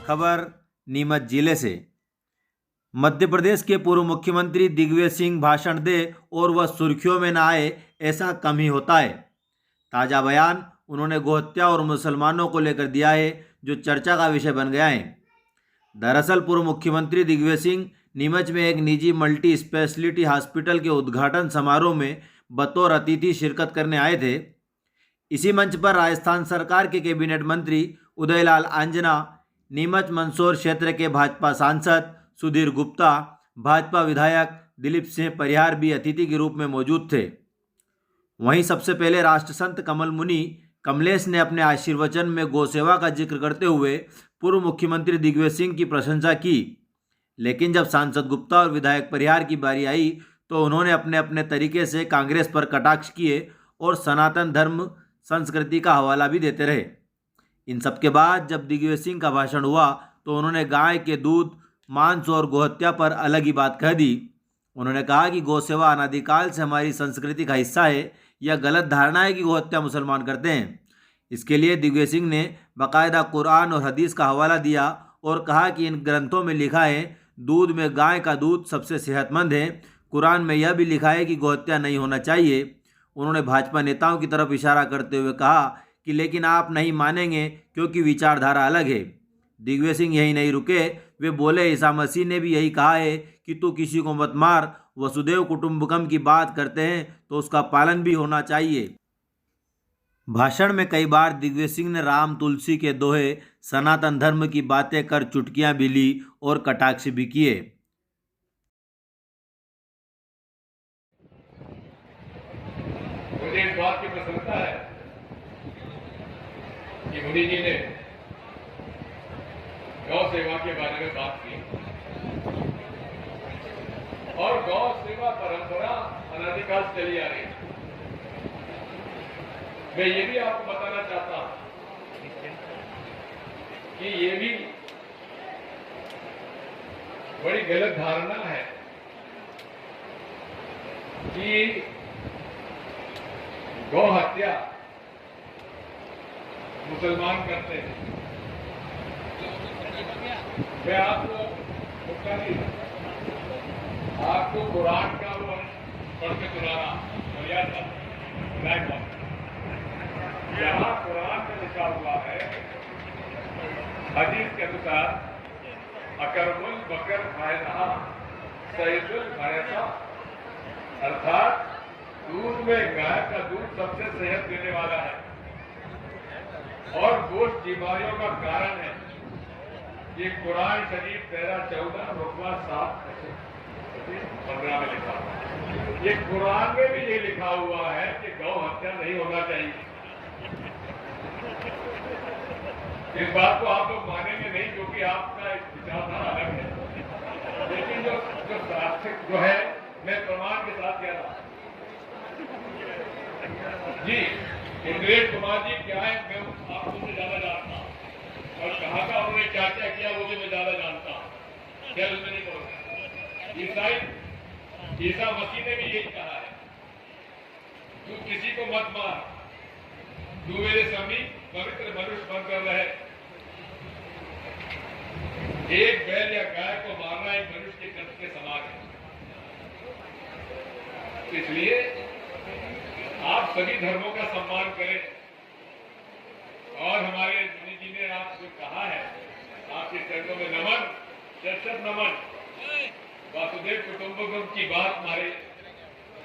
खबर नीमच जिले से। मध्य प्रदेश के पूर्व मुख्यमंत्री दिग्विजय सिंह भाषण दे और वह सुर्खियों में न आए, ऐसा कम ही होता है। ताज़ा बयान उन्होंने गोहत्या और मुसलमानों को लेकर दिया है, जो चर्चा का विषय बन गया है। दरअसल पूर्व मुख्यमंत्री दिग्विजय सिंह नीमच में एक निजी मल्टी स्पेशलिटी हॉस्पिटल के उद्घाटन समारोह में बतौर अतिथि शिरकत करने आए थे। इसी मंच पर राजस्थान सरकार के कैबिनेट मंत्री उदयलाल आंजना, नीमच मंदसौर क्षेत्र के भाजपा सांसद सुधीर गुप्ता, भाजपा विधायक दिलीप सिंह परिहार भी अतिथि के रूप में मौजूद थे। वहीं सबसे पहले राष्ट्रसंत कमल मुनि कमलेश ने अपने आशीर्वचन में गौसेवा का जिक्र करते हुए पूर्व मुख्यमंत्री दिग्विजय सिंह की प्रशंसा की। लेकिन जब सांसद गुप्ता और विधायक परिहार की बारी आई तो उन्होंने अपने अपने तरीके से कांग्रेस पर कटाक्ष किए और सनातन धर्म संस्कृति का हवाला भी देते रहे। इन सब के बाद जब दिग्विजय सिंह का भाषण हुआ तो उन्होंने गाय के दूध, मांस और गोहत्या पर अलग ही बात कह दी। उन्होंने कहा कि गौसेवा अनादिकाल से हमारी संस्कृति का हिस्सा है। यह गलत धारणा है कि गोहत्या मुसलमान करते हैं। इसके लिए दिग्विजय सिंह ने बाकायदा कुरान और हदीस का हवाला दिया और कहा कि इन ग्रंथों में लिखा है दूध में गाय का दूध सबसे सेहतमंद है। कुरान में यह भी लिखा है कि गोहत्या नहीं होना चाहिए। उन्होंने भाजपा नेताओं की तरफ इशारा करते हुए कहा कि लेकिन आप नहीं मानेंगे क्योंकि विचारधारा अलग है। दिग्विजय सिंह यही नहीं रुके, वे बोले ईसा मसीह ने भी यही कहा है कि तू किसी को मत मार। वसुदेव कुटुंबकम की बात करते हैं तो उसका पालन भी होना चाहिए। भाषण में कई बार दिग्विजय सिंह ने राम तुलसी के दोहे, सनातन धर्म की बातें कर चुटकियां भी ली और कटाक्ष भी किए। मुझे इस बात की प्रसन्नता है कि मुनि जी ने गौ सेवा के बारे में बात की और गौ सेवा परंपरा अनादिकाल से चली आ रही है। मैं ये भी आपको बताना चाहता हूं कि ये भी बड़ी गलत धारणा है कि गौ हत्या मुसलमान करते हैं। मैं आपको कुरान का वो पढ़ के सुना रहा हूं। जहां कुरान में लिखा हुआ है, हदीस के अनुसार अकरमुल बकर फायदा सईदुल फैसा, अर्थात दूध में गाय का दूध सबसे सेहत देने वाला है और गोश्त बीमारियों का कारण है। ये कुरान शरीफ 13-14 रुकवा 7-15 में लिखा हुआ है। ये कुरान में भी ये लिखा हुआ है कि गौ हत्या नहीं होना चाहिए। इस बात को आप लोग मानेंगे नहीं क्योंकि आपका एक विचारधारा अलग है, लेकिन जो सार्थक जो है मैं प्रमाण के साथ कह रहा हूं। जी इंद्रेश कुमार जी क्या है, मैं आपको से ज्यादा जानता हूं और कहा था उन्होंने क्या क्या किया वो भी मैं ज्यादा जानता हूं। क्या उसमें नहीं बोलता। ईसा मसीह ने भी यही कहा है, तू किसी को मत मार, तू मेरे समीप पवित्र मनुष्य बनकर रहे। एक बैल या गाय को मारना एक मनुष्य के कर्म के समान है। इसलिए आप सभी धर्मों का सम्मान करें और हमारे मुनि जी ने आपको कहा है, आपके चरणों में नमन, शत नमन। वासुदेव कुटुंबकम की बात हमारे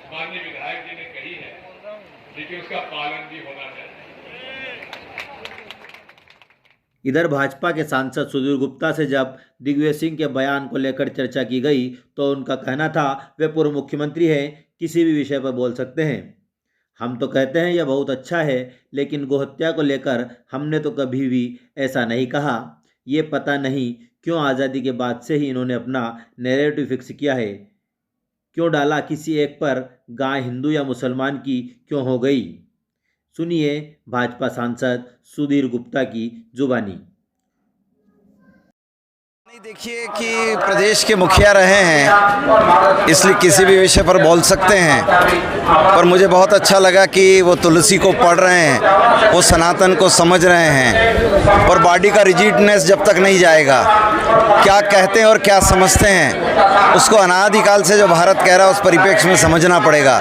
माननीय विधायक जी ने कही है, लेकिन उसका पालन भी होना चाहिए। इधर भाजपा के सांसद सुधीर गुप्ता से जब दिग्विजय सिंह के बयान को लेकर चर्चा की गई तो उनका कहना था वे पूर्व मुख्यमंत्री हैं, किसी भी विषय पर बोल सकते हैं। हम तो कहते हैं यह बहुत अच्छा है, लेकिन गोहत्या को लेकर हमने तो कभी भी ऐसा नहीं कहा। ये पता नहीं क्यों आज़ादी के बाद से ही इन्होंने अपना नैरेटिव फिक्स किया है। क्यों डाला किसी एक पर, गाय हिंदू या मुसलमान की क्यों हो गई। सुनिए भाजपा सांसद सुधीर गुप्ता की जुबानी। नहीं, देखिए कि प्रदेश के मुखिया रहे हैं इसलिए किसी भी विषय पर बोल सकते हैं, पर मुझे बहुत अच्छा लगा कि वो तुलसी को पढ़ रहे हैं, वो सनातन को समझ रहे हैं। और बॉडी का रिजिडनेस जब तक नहीं जाएगा, क्या कहते हैं और क्या समझते हैं उसको अनादिकाल से जो भारत कह रहा है उस परिप्रेक्ष्य में समझना पड़ेगा।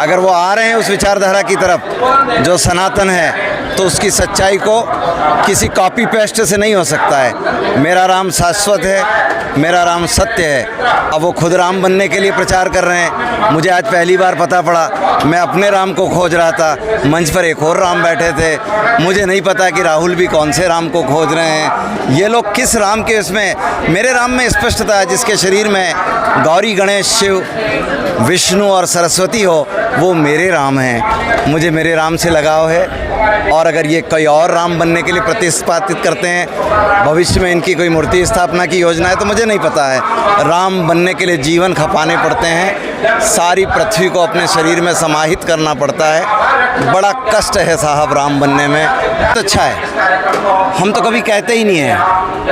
अगर वो आ रहे हैं उस विचारधारा की तरफ जो सनातन है, तो उसकी सच्चाई को किसी कॉपी पेस्ट से नहीं हो सकता है। मेरा राम शाश्वत है, मेरा राम सत्य है। अब वो खुद राम बनने के लिए प्रचार कर रहे हैं। मुझे आज पहली बार पता पड़ा, मैं अपने राम को खोज रहा था, मंच पर एक और राम बैठे थे। मुझे नहीं पता कि राहुल भी कौन से राम को खोज रहे हैं। ये लोग किस राम के इसमें, मेरे राम में स्पष्टता है, जिसके शरीर में गौरी, गणेश, शिव, विष्णु और सरस्वती हो, वो मेरे राम हैं। मुझे मेरे राम से लगाव है। और अगर ये कोई और राम बनने के लिए प्रतिस्पादित करते हैं, भविष्य में इनकी कोई मूर्ति स्थापना की योजना है, तो मुझे नहीं पता है। राम बनने के लिए जीवन खपाने पड़ते हैं, सारी पृथ्वी को अपने शरीर में समाहित करना पड़ता है। बड़ा कष्ट है साहब राम बनने में। तो अच्छा है, हम तो कभी कहते ही नहीं हैं,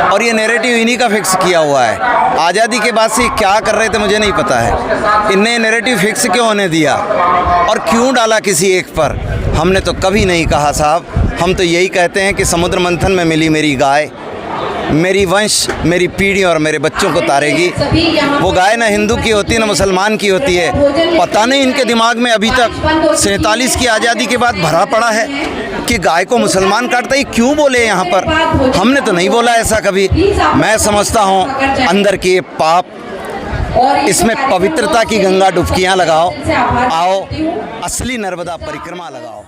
और ये नैरेटिव इन्हीं का फिक्स किया हुआ है। आज़ादी के बाद से क्या कर रहे थे मुझे नहीं पता है। इनने नैरेटिव फिक्स क्यों होने दिया और क्यों डाला किसी एक पर, हमने तो कभी नहीं कहा साहब। हम तो यही कहते हैं कि समुद्र मंथन में मिली मेरी गाय मेरी वंश, मेरी पीढ़ी और मेरे बच्चों को तारेगी। वो गाय ना हिंदू की होती है ना मुसलमान की होती है। पता नहीं इनके दिमाग में अभी तक 47 की आज़ादी के बाद भरा पड़ा है कि गाय को मुसलमान काटता है। क्यों बोले यहाँ पर? हमने तो नहीं बोला ऐसा कभी। मैं समझता हूँ अंदर के पाप, इसमें पवित्रता की गंगा डुबकियाँ लगाओ, आओ असली नर्मदा परिक्रमा लगाओ।